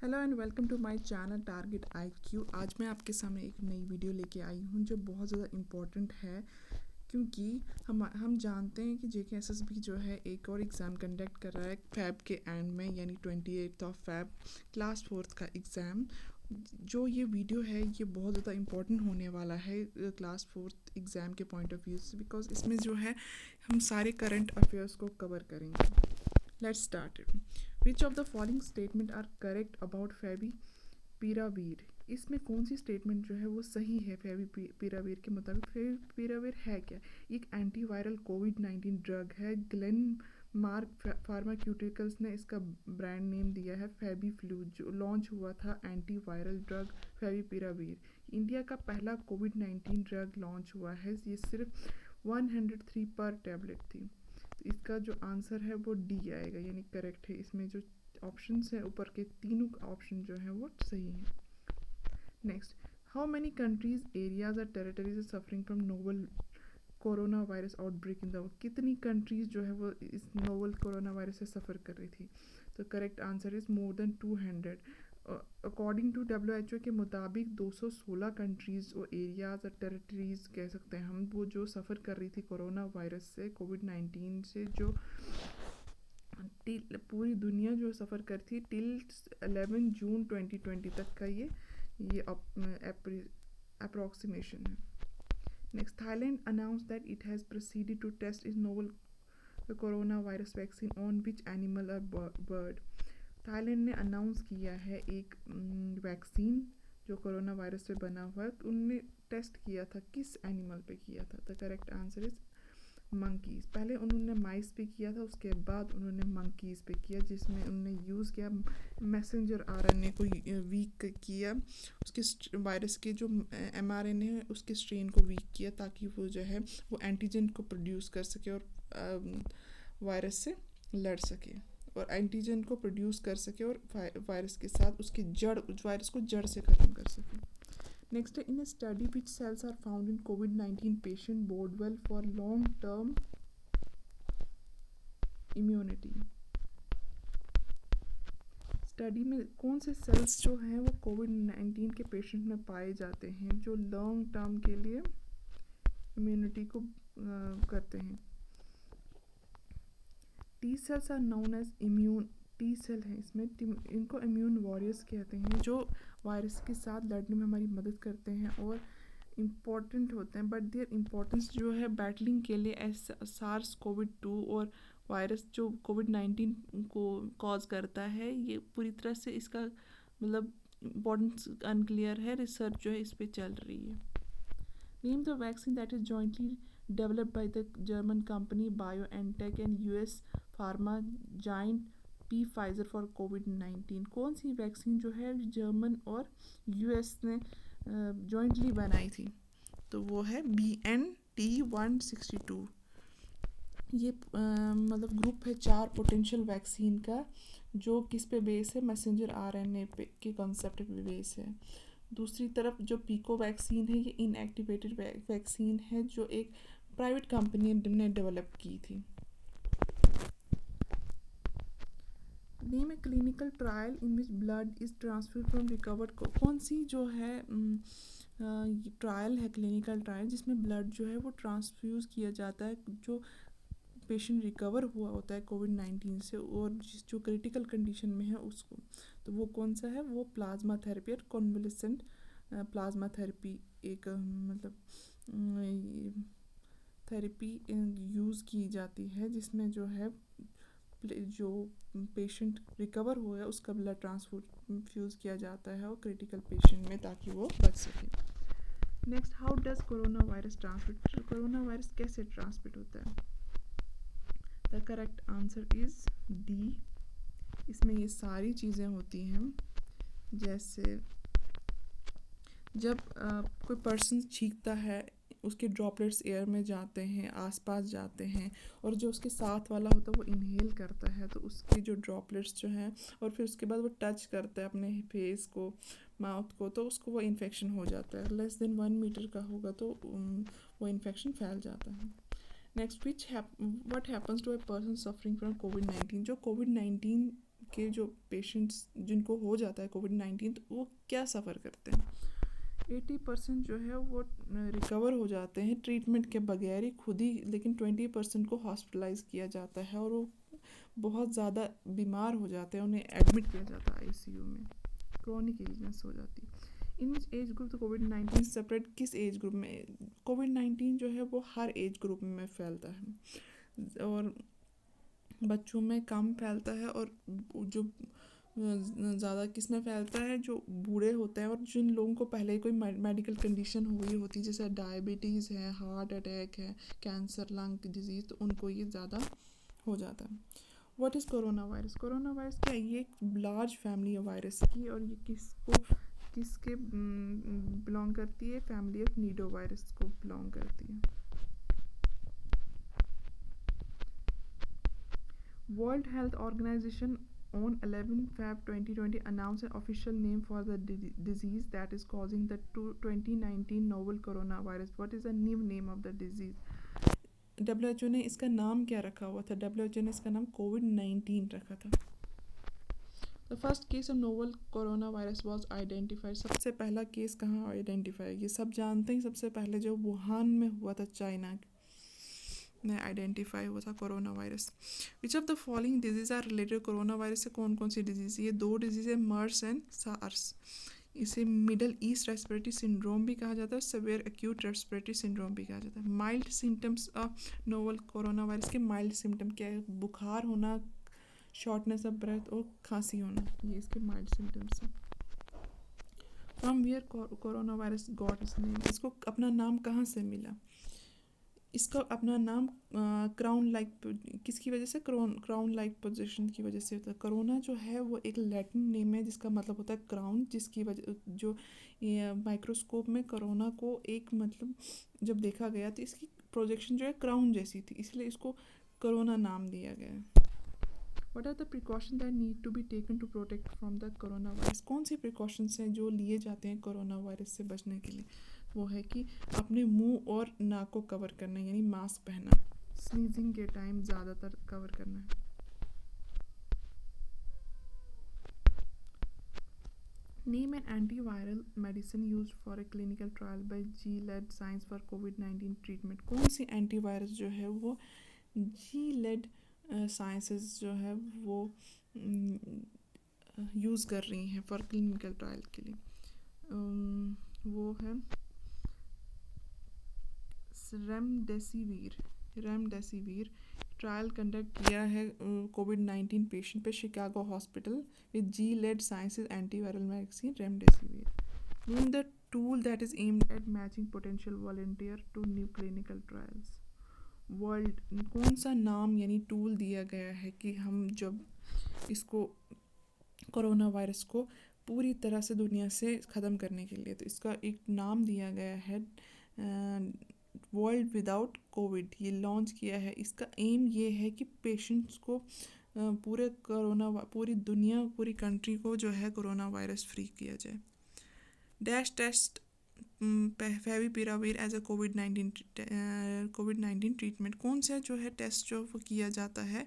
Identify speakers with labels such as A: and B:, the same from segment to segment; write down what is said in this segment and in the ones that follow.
A: Hello and welcome to my channel target IQ. आज मैं आपके सामने एक नई वीडियो लेके आई हूँ जो बहुत ज़्यादा इम्पोर्टेंट है, क्योंकि हम जानते हैं कि जेकेएसएसबी जो है एक और एग्ज़ाम कंडक्ट कर रहा है फैब के एंड में, यानी 28 फैब क्लास 4th का एग्ज़ाम। जो ये वीडियो है ये बहुत ज़्यादा इम्पोर्टेंट होने वाला है क्लास 4th एग्ज़ाम के पॉइंट ऑफ व्यू से, बिकॉज इसमें जो है हम सारे करंट अफेयर्स को कवर करेंगे। Let's start it. Which of the following statement are correct about favipiravir? इसमें कौन सी स्टेटमेंट जो है वो सही है फेविपिरावीर के मुताबिक? फेविपिरावीर है क्या? एक एंटीवायरल कोविड-19 ड्रग है। ग्लेन मार्क फार्मास्यूटिकल्स ने इसका ब्रांड नेम दिया है फेबिफ्लू, जो लॉन्च हुआ था एंटीवायरल ड्रग फेविपिरावीर। इंडिया का पहला कोविड-19 ड्रग लॉन्च हुआ है। ये सिर्फ 103 पर टैबलेट थी। इसका जो आंसर है वो डी आएगा, यानी करेक्ट है। इसमें जो ऑप्शंस है ऊपर के तीनों ऑप्शन जो है वो सही है। Next, how many countries areas और territories are suffering from novel corona virus outbreak in the world? कितनी कंट्रीज जो है वो इस नोवल कोरोना वायरस से सफ़र कर रही थी? तो correct answer is more than 200। According to WHO के मुताबिक 216 कंट्रीज़ और एरियाज़ और टेरिटरीज़ कह सकते हैं हम, वो जो सफ़र कर रही थी कोरोना वायरस से, कोविड-19 से, जो पूरी दुनिया जो सफ़र कर थी टिल 11 जून 2020 तक का ये अप्रॉक्सीमेशन है। Next, Thailand announce that it has proceeded to test this novel corona virus vaccine on which animal और बर्ड? थाईलैंड ने अनाउंस किया है एक वैक्सीन जो कोरोना वायरस पे बना हुआ है। तो उनने टेस्ट किया था, किस एनिमल पे किया था? The correct answer is monkeys. पहले उन्होंने माइस पे किया था, उसके बाद उन्होंने मंकीज़ पे किया, जिसमें उन्होंने यूज़ किया मैसेंजर आरएनए को वीक किया, उसके वायरस के जो mRNA है उसके स्ट्रेन को वीक किया, ताकि वो जो है वो एंटीजन को प्रोड्यूस कर सके और वायरस से लड़ सके, और एंटीजन को प्रोड्यूस कर सके और वायरस के साथ उसकी वायरस को जड़ से ख़त्म कर सके। Next, in a study, which cells are found in COVID-19 patient bode well for long-term immunity? Study में कौन से सेल्स जो हैं वो कोविड-19 के पेशेंट में पाए जाते हैं जो लॉन्ग टर्म के लिए इम्यूनिटी को करते हैं? T cells are known as immune T cell है इसमें, इनको इम्यून वॉरियर्स कहते हैं, जो वायरस के साथ लड़ने में हमारी मदद करते हैं और इम्पॉर्टेंट होते हैं, बट देयर इम्पोर्टेंस जो है बैटलिंग के लिए सार्स कोविड-2 और वायरस जो कोविड-19 को कॉज करता है, ये पूरी तरह से इसका मतलब इम्पोर्टेंस अनक्लियर है। रिसर्च जो है इस पर चल रही है। Name the vaccine that is jointly developed by the German company BioNTech and US pharma giant P Pfizer for कोविड-19? कौन सी वैक्सीन जो है जर्मन और US ने जॉइंटली बनाई थी? तो वो है BNT162। ये मतलब ग्रुप है 4 पोटेंशियल वैक्सीन का, जो किस पे बेस है? मैसेंजर आरएनए पे के कॉन्सेप्ट पे बेस है। दूसरी तरफ जो पीको वैक्सीन है, ये इनएक्टिवेटेड वैक्सीन है जो एक प्राइवेट कंपनी ने डेवलप की थी। Name a clinical trial in which blood is transferred from recovered. कौन सी जो है ट्रायल है, क्लिनिकल ट्रायल, जिसमें ब्लड जो है वो ट्रांसफ्यूज़ किया जाता है जो पेशेंट रिकवर हुआ होता है कोविड-19 से, और जो क्रिटिकल कंडीशन में है उसको? तो वो कौन सा है? वो प्लाज्मा थेरेपी और कॉन्वलेसेंट प्लाज्मा थेरेपी, एक मतलब थेरेपी यूज़ की जाती है, जिसमें जो है जो पेशेंट रिकवर हुआ है उसका ब्लड ट्रांसफ्यूज़ किया जाता है और क्रिटिकल पेशेंट में, ताकि वो बच सके। Next, how does corona virus transmit? Corona virus कैसे ट्रांसमिट होता है? The correct answer is D. इसमें ये सारी चीज़ें होती हैं, जैसे जब कोई पर्सन छींकता है, उसके ड्रॉपलेट्स एयर में जाते हैं, आसपास जाते हैं, और जो उसके साथ वाला होता है वो इनहेल करता है, तो उसके जो ड्रॉपलेट्स जो हैं, और फिर उसके बाद वो टच करता है अपने फेस को, माउथ को, तो उसको वो इन्फेक्शन हो जाता है। लेस देन 1 मीटर का होगा तो वो इन्फेक्शन फैल जाता है। Next, what happens to a person suffering from कोविड-19? जो कोविड-19 के जो पेशेंट्स जिनको हो जाता है कोविड-19 तो वो क्या सफ़र करते हैं। 80% जो है वो रिकवर हो जाते हैं ट्रीटमेंट के बगैर ही खुद ही, लेकिन 20% को हॉस्पिटलाइज किया जाता है और वो बहुत ज़्यादा बीमार हो जाते हैं, उन्हें एडमिट किया जाता है आईसीयू में, क्रॉनिक इलनेस हो जाती है। इन एज ग्रुप तो कोविड-19 सेपरेट किस एज ग्रुप में, कोविड-19 जो है वो हर एज ग्रुप में फैलता है और बच्चों में कम फैलता है और जो ज़्यादा किस में फैलता है, जो बूढ़े होते हैं और जिन लोगों को पहले ही कोई मेडिकल कंडीशन हुई होती है जैसे डायबिटीज़ है, हार्ट अटैक है, कैंसर, लंग डिजीज़, तो उनको ये ज़्यादा हो जाता है। What is corona virus? Corona virus क्या है? ये एक लार्ज फैमिली है वायरस की और ये किसके बिलोंग करती है? फैमिली ऑफ नीडो वायरस को बिलोंग करती है। World health organization on 11 Feb 2020 announced an official name for the disease that is causing the 2019 novel coronavirus. What is the new name of the disease? WHO ने इसका नाम क्या रखा हुआ था? WHO ने इसका नाम कोविड-19 रखा था। The first case of novel coronavirus was identified. सबसे पहला केस कहाँ आइडेंटिफाई? ये सब जानते हैं, सबसे पहले जो वुहान में हुआ था, चाइना में आइडेंटिफाई हुआ था corona virus. Which of the following disease are related corona virus से कौन कौन सी डिजीज? ये दो डिजीज है, मर्स एंड सार्स। इसे मिडल ईस्ट रेस्पिरेटरी सिंड्रोम भी कहा जाता है, सेवियर एक्यूट रेस्पिरेटरी सिंड्रोम भी कहा जाता है। Mild symptoms of novel corona virus के माइल्ड सिम्टम क्या है? बुखार होना, शॉर्टनेस ऑफ ब्रेथ और खांसी होना, ये इसके माइल्ड सिम्टम्स हैं। From wear corona virus got its name? इसको अपना नाम कहाँ से मिला? इसका अपना नाम क्राउन लाइक, किसकी वजह से? क्राउन लाइक पोजीशन की वजह से होता है। कोरोना जो है वो एक लैटिन नेम है जिसका मतलब होता है क्राउन, जिसकी वजह जो माइक्रोस्कोप में कोरोना को एक मतलब जब देखा गया तो इसकी प्रोजेक्शन जो है क्राउन जैसी थी, इसलिए इसको कोरोना नाम दिया गया है। What are the precautions that need to be taken to protect from the coronavirus? कौन सी प्रिकॉशंस हैं जो लिए जाते हैं कोरोना वायरस से बचने के लिए? वो है कि अपने मुंह और नाक को कवर करना, यानी मास्क पहनना, स्नीजिंग के टाइम ज़्यादातर कवर करना है। Name an antiviral medicine used for a clinical trial by Gilead Sciences for COVID-19 treatment. कौन सी एंटीवायरस जो है वो Gilead साइंसेस जो है वो यूज़ कर रही हैं फॉर क्लिनिकल ट्रायल के लिए? वो है रेमडेसिविर ट्रायल कंडक्ट किया है कोविड-19 पेशेंट पे Chicago hospital with Gilead sciences antiviral vaccine remdesivir. Name the tool that is aimed at matching potential volunteer to new clinical trials. World कौन सा नाम यानी टूल दिया गया है कि हम जब इसको कोरोना वायरस को पूरी तरह से दुनिया से ख़त्म करने के लिए, तो इसका एक नाम दिया गया है वर्ल्ड विदाउट कोविड, ये लॉन्च किया है। इसका एम ये है कि पेशेंट्स को पूरी दुनिया, पूरी कंट्री को जो है कोरोना वायरस फ्री किया जाए। Dash test favipiravir as a कोविड-19 ट्रीटमेंट। कौन सा जो है टेस्ट जो वो किया जाता है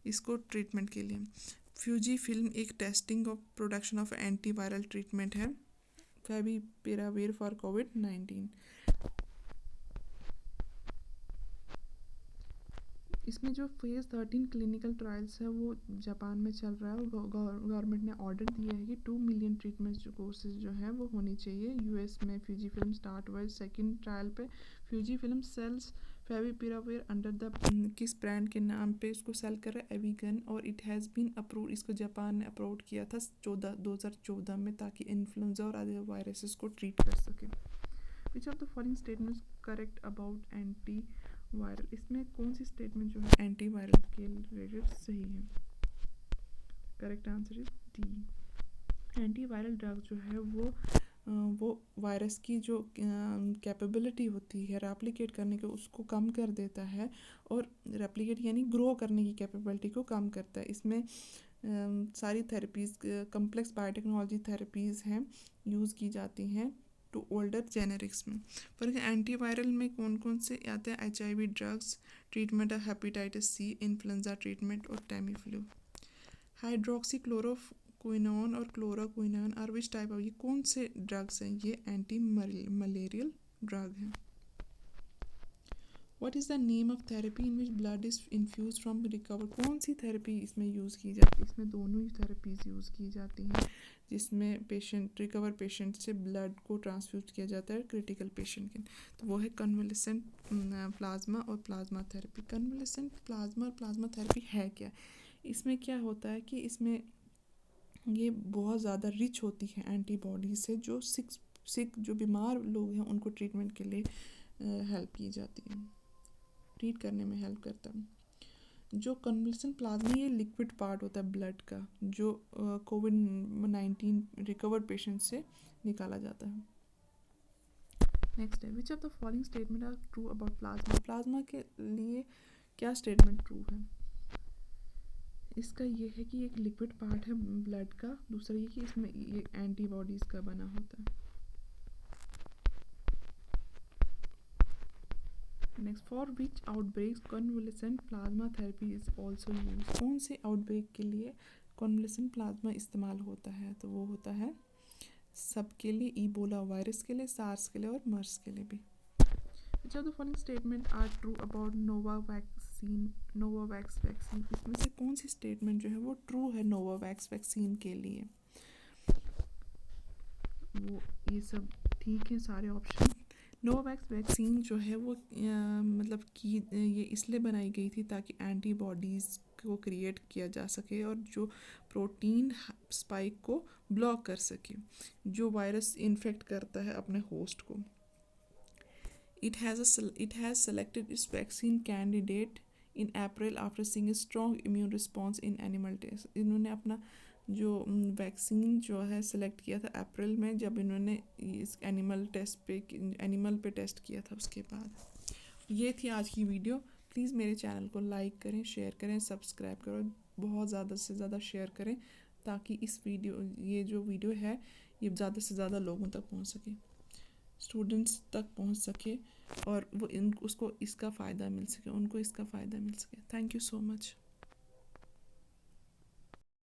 A: इसको ट्रीटमेंट के लिए? फ्यूजी फिल्म एक testing of production of antiviral treatment है फेविपिराविर फॉर कोविड-19। इसमें जो फेज़ 13 क्लिनिकल ट्रायल्स है वो जापान में चल रहा है और गवर्नमेंट ने ऑर्डर दिया है कि 2 मिलियन ट्रीटमेंट जो कोर्सेज जो है वो होनी चाहिए। यूएस में फ्यूजी फिल्म स्टार्ट हुआ है सेकेंड ट्रायल पे। Fuji film sells favipiravir under the किस ब्रांड के नाम पे इसको सेल कर रहा है? एविगन, और इट हैज़ बीन अप्रूव, इसको जापान ने अप्रूव किया था 2014 में, ताकि इन्फ्लुएंजा और अदर वायरसेस को ट्रीट कर सके। विच of the following statements correct about anti viral? इसमें कौन सी स्टेटमेंट जो है एंटी वायरल के रिलेटेड सही है? Correct answer is D. Anti viral drug जो है वो वायरस की जो कैपेबिलिटी होती है रेप्लिकेट करने की उसको कम कर देता है, और रेप्लिकेट यानी ग्रो करने की कैपेबिलिटी को कम करता है। इसमें सारी थेरेपीज़, कम्प्लेक्स बायोटेक्नोलॉजी थेरेपीज़ हैं, यूज़ की जाती हैं टू ओल्डर जेनेरिक्स में। पर एंटीवायरल में कौन कौन से आते हैं? HIV drugs, treatment of hepatitis C, influenza treatment और टैमीफ्लू। हाइड्रोक्सीक्लोरोक्विनोन और क्लोरोक्विनोन आर विच टाइप ऑफ, ये कौन से ड्रग्स हैं? ये एंटी मलेरियल ड्रग हैं। What is the name of therapy in which blood is infused from recover? कौन सी थेरेपी इसमें यूज़ की जाती है? इसमें दोनों ही थेरेपीज़ यूज़ की जाती हैं, जिसमें पेशेंट रिकवर पेशेंट से ब्लड को ट्रांसफ्यूज किया जाता है क्रिटिकल पेशेंट के, तो वो है कन्वलेसेंट प्लाज्मा और प्लाज्मा थेरेपी। कन्वलेसेंट प्लाज्मा और प्लाज्मा थेरेपी है क्या? इसमें क्या होता है कि इसमें ये बहुत ज़्यादा रिच होती है एंटीबॉडी से, जो सिक जो बीमार लोग हैं उनको ट्रीटमेंट के लिए हेल्प की जाती है, ट्रीट करने में हेल्प करता है। जो कन्वलेसेंट प्लाज्मा, ये लिक्विड पार्ट होता है ब्लड का, जो कोविड-19 रिकवर्ड पेशेंट से निकाला जाता है। नेक्स्ट है, which of the following statement are true about plasma? Plasma के लिए क्या स्टेटमेंट ट्रू है? इसका ये है कि एक लिक्विड पार्ट है ब्लड का, दूसरा ये कि इसमें ये एंटीबॉडीज़ का बना होता है। Next, for which outbreaks convalescent plasma therapy is also use? कौन से आउटब्रेक के लिए कन्वलेसेंट प्लाज्मा इस्तेमाल होता है? तो वो होता है सबके लिए, ईबोला वायरस के लिए, सार्स के लिए और मर्स के लिए भी। Which of the following statement are true about Novavax vaccine? इसमें से कौन सी स्टेटमेंट जो है वो ट्रू है नोवावैक्स वैक्सीन के लिए? वो ये सब ठीक है सारे ऑप्शन। नोवावैक्स वैक्सीन जो है वो मतलब कि ये इसलिए बनाई गई थी ताकि एंटीबॉडीज़ को क्रिएट किया जा सके और जो प्रोटीन स्पाइक को ब्लॉक कर सके, जो वायरस इन्फेक्ट करता है अपने होस्ट को। It has selected its vaccine candidate in April after seeing a strong immune response in animal tests. इन्होंने अपना जो वैक्सीन जो है सेलेक्ट किया था अप्रैल में, जब इन्होंने इस एनिमल पे टेस्ट किया था उसके बाद। ये थी आज की वीडियो। प्लीज़ मेरे चैनल को लाइक करें, शेयर करें, सब्सक्राइब करें, बहुत ज़्यादा से ज़्यादा शेयर करें ताकि ये जो वीडियो है ये ज़्यादा से ज़्यादा लोगों तक पहुंच सके, स्टूडेंट्स तक पहुंच उसको इसका फ़ायदा मिल सके, उनको इसका फ़ायदा मिल सके। Thank you so much.